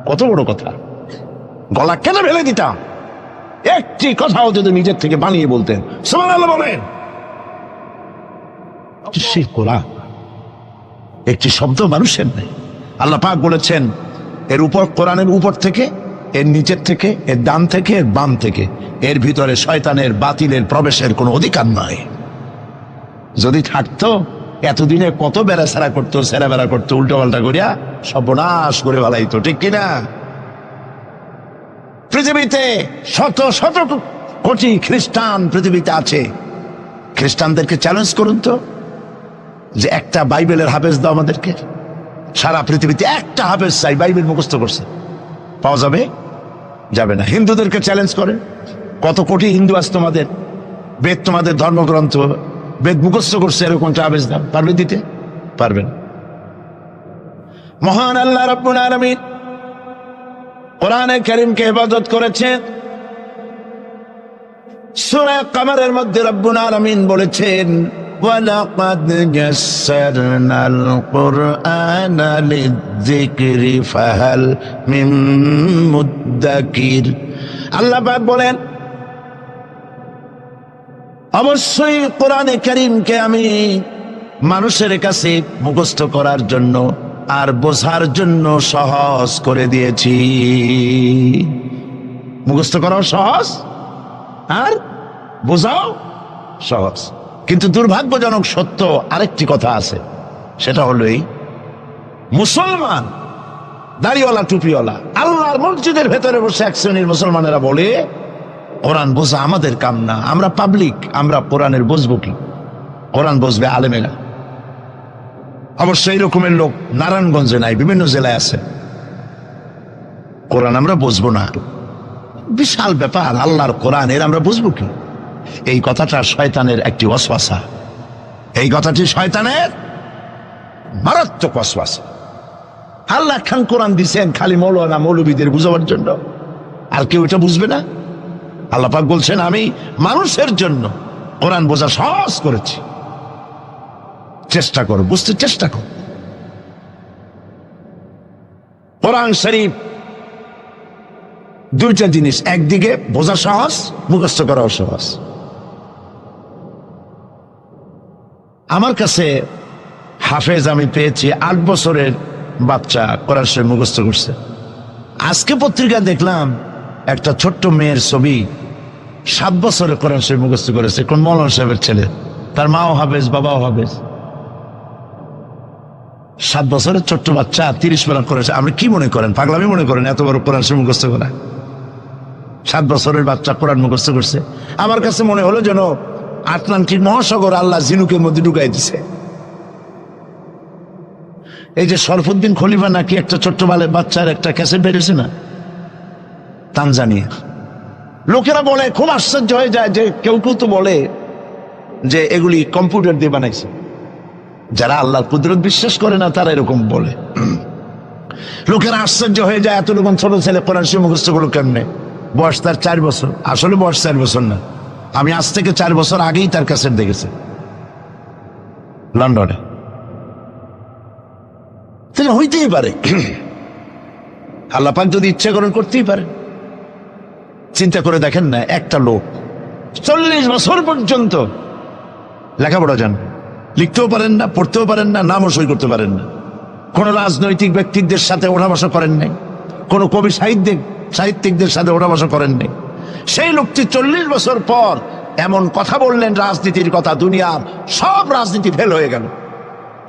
কত বড় কথা, গলা কেন ফেলে দিতাম? একটি কথাও যদি নিজের থেকে বানিয়ে বলতেন সুবহানাল্লাহ বলেন। সেই কোরআন একটি শব্দ মানুষের নেই। আল্লাহ পাক বলেছেন এর উপর, কোরআনের উপর থেকে, এর নিচের থেকে, এর ডান থেকে, এর বাম থেকে, এর ভিতরে শয়তানের বাতিলের প্রবেশের কোনো অধিকার নাই। যদি থাকতো এতদিনে কত বেড়াছাড়া করতো, সেরা বেড়া করতো, উল্টো পাল্টা করিয়া সর্বনাশ করে ফেলাইতো, ঠিক কিনা? পৃথিবীতে শত শত কোটি খ্রিস্টান পৃথিবীতে আছে। খ্রিস্টানদেরকে চ্যালেঞ্জ করুন তো যে একটা বাইবেলের হাফেজ দাও আমাদেরকে। সারা পৃথিবীতে একটা হাফেজ চাই, বাইবেল মুখস্থ করছে, পাওয়া যাবে? যাবে না। হিন্দুদেরকে চ্যালেঞ্জ করে, কত কোটি হিন্দু আছে তোমাদের, বেদ তোমাদের ধর্মগ্রন্থ, বেদ মুখস্থ করছে, এরকম হাফেজ দাও, পারবে দিতে? পারবেন। মহান আল্লাহ রাব্বুল আলামিন কোরআনে কারীমকে হেফাজত করেছেন। সূরা কমরের মধ্যে রব্বুল আলামিন বলেছেন ওয়ালাকাদ ইয়াসসারনাল কুরআনা লিযিকরি ফাহাল মিন মুদ্দাকির। আল্লাহ পাক বলেন অবশ্যই কোরআনে কারীমকে আমি মানুষের কাছে মুখস্থ করার জন্য আর বোঝার জন্য সহজ করে দিয়েছি। মুখস্থ করাও সহজ আর বোঝাও সহজ। কিন্তু দুর্ভাগ্যজনক সত্য আরেকটি কথা আছে, সেটা হলো এই মুসলমান দাড়িওয়ালা টুপিওয়ালা আল্লাহর মসজিদের ভেতরে বসে এক শ্রেণীর মুসলমানেরা বলে কোরআন বোঝা আমাদের কাম না, আমরা পাবলিক, আমরা কোরআনের বুঝবো কি? কোরআন বুঝবে আলেমেরা। অবশ্য এই রকমের লোক নারায়ণগঞ্জে নাই, বিভিন্ন জেলায় আছে। কোরআন আমরা বুঝবো না, বিশাল ব্যাপার, আল্লাহর কোরআন, এর আমরা বুঝবো কি? এই কথাটা শয়তানের একটি ওয়াসওয়াসা, এই কথাটি শয়তানের মারাত্মক ওয়াসওয়াসা। আল্লাহ খান কোরআন দিছেন খালি মৌলানা মৌলবীদের বুঝাবার জন্য, আর কেউ এটা বুঝবে না। আল্লাহ পাক বলছেন আমি মানুষের জন্য কোরআন বোঝা সহজ করেছি, চেষ্টা করো, বুঝতে চেষ্টা করো। কোরআন শরীফ দুইটা জিনিস, একদিকে বোঝা সহজ, মুখস্থ করাও সহজ। আমার কাছে হাফেজ আমি পেয়েছি 8 বছরের বাচ্চা কোরআন শরীফ মুখস্থ করছে। আজকে পত্রিকা দেখলাম একটা ছোট্ট মেয়ের ছবি, 7 বছরের কোরআন শরীফ মুখস্থ করেছে, কোন মৌলানা সাহেবের ছেলে, তার মাও হাফেজ বাবাও হাফেজ। 7 বছরের ছোট্ট বাচ্চা 30 পারা করেছে। আপনি কি মনে করেন, পাগলামি মনে করেন এত বড় কোরআন শরীফ মুখস্থ করা? 7 বছরের বাচ্চা কোরআন মুখস্থ করছে। আমার কাছে মনে হলো যেন আটলান্টিক মহাসাগর আল্লাহ ঝিনুকের মধ্যে ঢুকাই দিছে। এই যে শরফুদ্দিন খলিফা নাকি একটা ছোট্ট বাচ্চার একটা ক্যাসেট বেরিয়েছে না, তানজানিয়া, লোকেরা বলে, খুব আশ্চর্য হয়ে যায় যে কেউ কেউ তো বলে যে এগুলি কম্পিউটার দিয়ে বানাইছে। যারা আল্লাহর কুদরত বিশ্বাস করে না তারা এরকম বলে। লোকেরা আশ্চর্য হয়ে যায় এতটুকু ছোট ছেলে কোরআন শরীফ মুখস্থ করলো কেমনে? বয়স তার 4 বছর। আসলে বয়স 4 বছর না, আমি আজ থেকে 4 বছর আগেই তার ক্যাসেট দেখেছি লন্ডনে। তাহলে হইতেই পারে, আল্লাহ পাক যদি ইচ্ছা করেন করতেই পারে। চিন্তা করে দেখেন না, একটা লোক 40 বছর পর্যন্ত লেখাপড়া জান, লিখতেও পারেন না, পড়তেও পারেন না, নামও সই করতে পারেন না, কোন রাজনৈতিক ব্যক্তিদের সাথে ওঠা বসা করেন নাই, কোন কবি সাহিত্যিকদের সাথে ওঠা বসা করেন নাই। সেই লোকটি 40 বছর পর এমন কথা বললেন রাজনীতির কথা, দুনিয়ার সব রাজনীতি ফেল হয়ে গেল।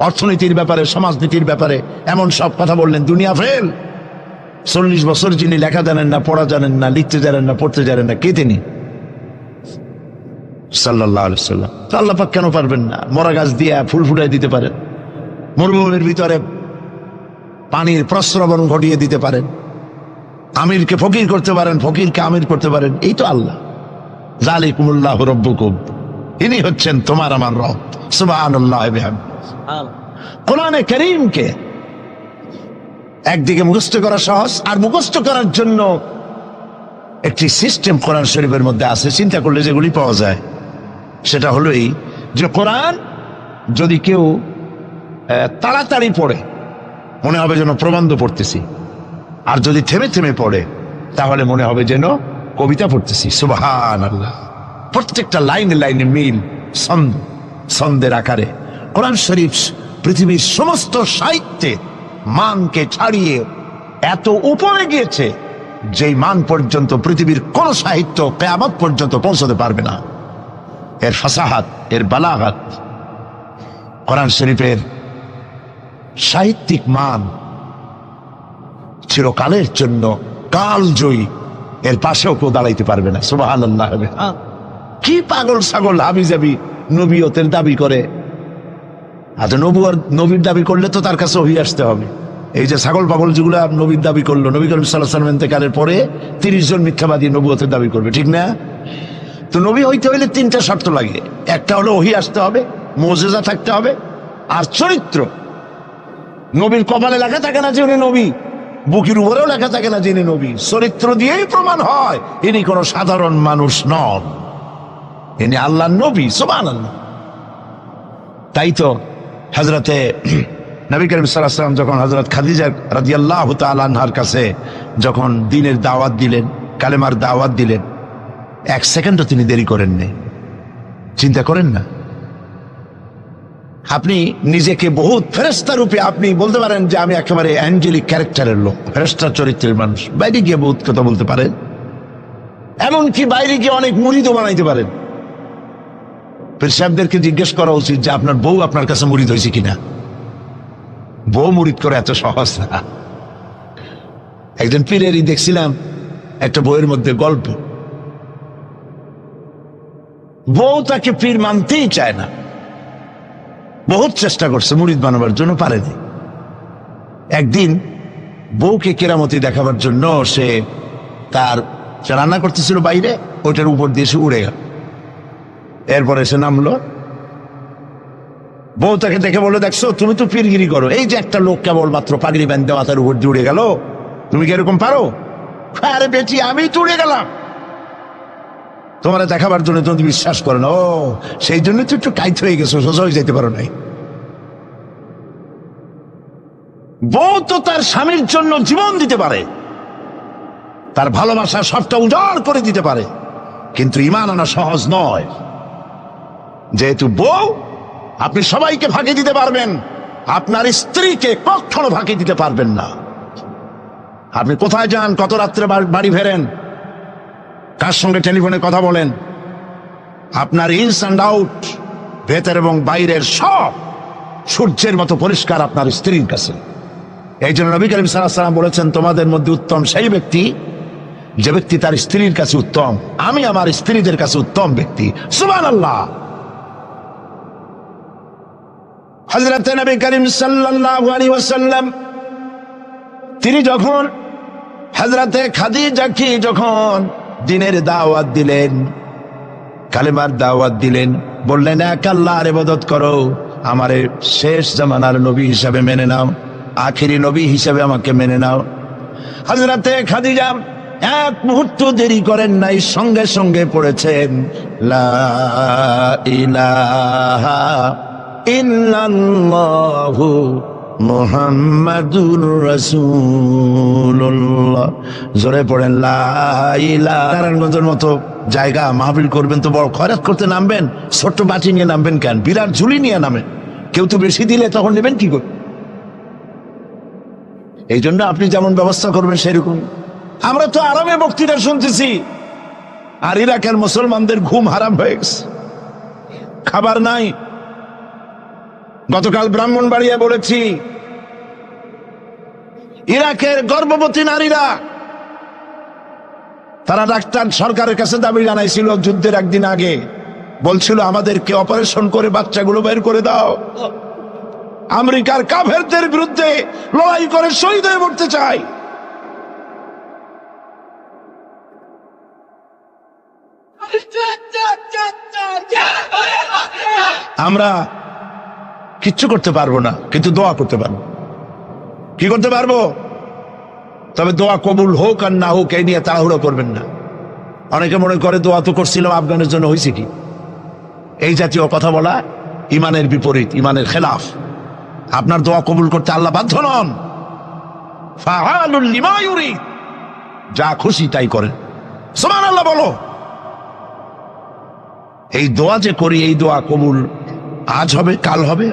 অর্থনীতির ব্যাপারে, সমাজনীতির ব্যাপারে এমন সব কথা বললেন, দুনিয়া ফেল। 40 বছর যিনি লেখা জানেন না, পড়া জানেন না, লিখতে জানেন না, পড়তে জানেন না, কে তিনি? সাল্লাল্লাহু আলাইহি ওয়াসাল্লাম। তো আল্লাহ পাক কেন পারবেন না? মরা গাছ দিয়ে ফুল ফুটাই দিতে পারেন, মরুভূমির ভিতরে পানির প্রস্রবণ ঘটিয়ে দিতে পারেন, আমিরকে ফকির করতে পারেন, ফকিরকে আমির করতে পারেন। এই তো আল্লাহ। যালিকুমুল্লাহু রাব্বুকুম, ইনি হচ্ছেন তোমার আমার রব। সুবহানাল্লাহি ওয়া বিহামদিহি। কোরআনে কারীমকে একদিকে মুখস্থ করা সহজ, আর মুখস্থ করার জন্য একটি সিস্টেম কোরআন শরীফের মধ্যে আছে, চিন্তা করলে যেগুলি পাওয়া যায়। সেটা হলো এই যে কোরআন যদি কেউ তাড়াতাড়ি পড়ে, মনে হবে যেন প্রবন্ধ পড়তেছি, আর যদি থেমে থেমে পড়ে তাহলে মনে হবে যেন কবিতা পড়তেছি। সুবহানাল্লাহ। প্রত্যেকটা লাইনে লাইনে মিল, ছন্দের আকারে। কোরআন শরীফ পৃথিবীর সমস্ত সাহিত্যে মানকে ছাড়িয়ে এত উপরে গিয়েছে যেই মান পর্যন্ত পৃথিবীর কোন সাহিত্য কিয়ামত পর্যন্ত পৌঁছতে পারবে না। এর ফাসাহাত, এর বালাগাত, কোরআন শরীফের সাহিত্যিক মান চিরকালের জন্য কালজয়ী। এর পাশেও কেউ দাঁড়াইতে পারবে না। সুবহানাল্লাহ। কি পাগল ছাগল হাবিজাবি নবীয়তের দাবি করে। আচ্ছা, নবীর দাবি করলে তো তার কাছে ওহী আসতে হবে। এই যে ছাগল পাগল যেগুলা নবীর দাবি করলো, নবী করিম সাল্লাল্লাহু আলাইহি ওয়াসাল্লাম ইন্তেকালের পরে 30 জন মিথ্যাবাদী নবুয়তের দাবি করবে, ঠিক না? তো নবী হইতে হইলে 3টা শর্ত লাগে। একটা হলো ওহী আসতে হবে, মুজিজা থাকতে হবে, আর চরিত্র। নবীর কপালে লেখা থাকে না যে উনি নবী, বুকের উপরেও লেখা থাকে না যিনি নবী। চরিত্র দিয়েই প্রমাণ হয় ইনি কোনো সাধারণ মানুষ নন, ইনি আল্লাহর নবী। সুবহানাল্লাহ। তাই তো হযরতে নবী করিম সাল্লাল্লাহু আলাইহি ওয়াসাল্লাম যখন হযরত খাদিজা রাদিয়াল্লাহু তাআলা আনহার কাছে যখন দ্বীনের দাওয়াত দিলেন, কালেমার দাওয়াত দিলেন, 1 সেকেন্ডও তিনি দেরি করেন নাই। চিন্তা করেন না, আপনি নিজেকে বহুত ফেরেশতা রূপে আপনি বলতে পারেন যে আমি একেবারে অ্যাঞ্জেলিক ক্যারেক্টারের লোক, ফেরেশতা চরিত্রের মানুষ। বাইরে গিয়ে বহুত কথা বলতে পারেন, এমনকি বাইরে গিয়ে অনেক মুরিদও বানাইতে পারেন। পীর সাহেবদেরকে জিজ্ঞেস করা উচিত যে আপনার বউ আপনার কাছে মুরিদ হয়েছে কিনা। বউ মুরিদ করে এত সহজ না। একজন পীরেরই দেখছিলাম একটা বইয়ের মধ্যে গল্প, বউ তাকে পীর মানতেই চায় না, বহুত চেষ্টা করছে মুরিদ বানাবার জন্য, পারেনি। একদিন বউকে কেরামতি দেখাবার জন্য সে রান্না করতেছিল বাইরে, ওইটার উপর দিয়ে সে উড়ে গেল। এরপরে সে নামলো, বউ তাকে দেখে বলে, দেখছো তুমি তো পীরগিরি করো, এই যে একটা লোক কেবল মাত্র পাগড়ি বাঁধতে মাথার উপর দিয়ে উড়ে গেল, তুমি কি এরকম পারো? আরে বেটি, আমি তো উড়ে গেলাম, তোমার দেখাবার জন্য তুমি বিশ্বাস করো না। ও, সেই জন্য তো একটু কাইত হয়ে গেছো, সোজা হয়ে যেতে পারো নাই। বউ তো তার স্বামীর জন্য জীবন দিতে পারে, তার ভালোবাসা সবটা উজাড় করে দিতে পারে, কিন্তু ঈমান আনা সহজ নয়। যেহেতু বউ, আপনি সবাইকে ফাঁকি দিতে পারবেন, আপনার স্ত্রীকে কখনো ফাঁকি দিতে পারবেন না। আপনি কোথায় যান, কত রাত্রে বাড়ি ফেরেন, কার সঙ্গে টেলিফোনে কথা বলেন, আপনার ইনস অ্যান্ড আউট, ভেতর এবং বাইরের সব সূর্যের মতো পরিষ্কার আপনার স্ত্রীর কাছে। এই জন্য নবী করিম সাল্লাল্লাহু আলাইহি ওয়াসাল্লাম বলেছেন, তোমাদের মধ্যে উত্তম সেই ব্যক্তি যে ব্যক্তি তার স্ত্রীর কাছে উত্তম। আমি আমার স্ত্রীদের কাছে উত্তম ব্যক্তি। সুবহানাল্লাহ। হযরত নবী করিম সাল্লাল্লাহু আলাইহি ওয়াসাল্লাম তিনি যখন হযরতে খাদিজাকে যখন দ্বীনের দাওয়াত দিলেন, কালেমার দাওয়াত দিলেন, বললেন এক আল্লাহর ইবাদত করো, আমারে শেষ জামানার নবী হিসাবে মেনে নাও, আখেরি নবী হিসাবে আমাকে মেনে নাও। হযরতে খাদিজা এক মুহূর্ত দেরি করেন নাই, সঙ্গে সঙ্গে পড়েছেন লা ইলাহা ইল্লাল্লাহু মুহাম্মাদুর রাসূলুল্লাহ। জোরে পড়েন লা ইলাহা। নারায়ণগঞ্জের মতো জায়গা মাহফিল করবেন তো বড় খয়রাত করতে নামবেন, ছোট্ট বাটি নিয়ে নামবেন কেন? বিরাট ঝুলি নিয়ে নামেন। কেউ তো বেশি দিলে তখন নেবেন কি করে? এই জন্য আপনি যেমন ব্যবস্থা করবেন সেরকম। আমরা তো আরামে বক্তৃতা শুনতেছি, আর ইরাকের মুসলমানদের ঘুম হারাম হয়ে গেছে, খাবার নাই। গতকাল ব্রাহ্মণবাড়িয়া বলেছি, ইরাকের গর্ভবতী নারীরা তারা ডাক্তার সরকারের কাছে দাবি জানাইছিল যুদ্ধের একদিন আগে, বলছিল আমাদেরকে অপারেশন করে বাচ্চাগুলো বের করে দাও। আমেরিকার কাফেরদের বিরুদ্ধে লড়াই করে শহীদ হয়ে মরতে চাই। আমরা কিচ্ছু করতে পারবো না, কিন্তু দোয়া করতে পারবো। কি করতে পারবো? তবে দোয়া কবুল হোক আর না হোক এই নিয়ে তাড়াহুড়ো করবেন না। অনেকে মনে করে দোয়া তো করছিলাম, আফগানের জন্য হয়েছে কি? এই জাতীয় কথা বলা ইমানের বিপরীত, ইমানের খেলাফ। আপনার দোয়া কবুল করতে আল্লাহ বাধ্য নন। ফাআলুল লিমা ইউরিদ, যা খুশি তাই করেন। সুবহানাল্লাহ বলো। এই দোয়া যে করি, এই দোয়া কবুল আজ হবে, কাল হবে।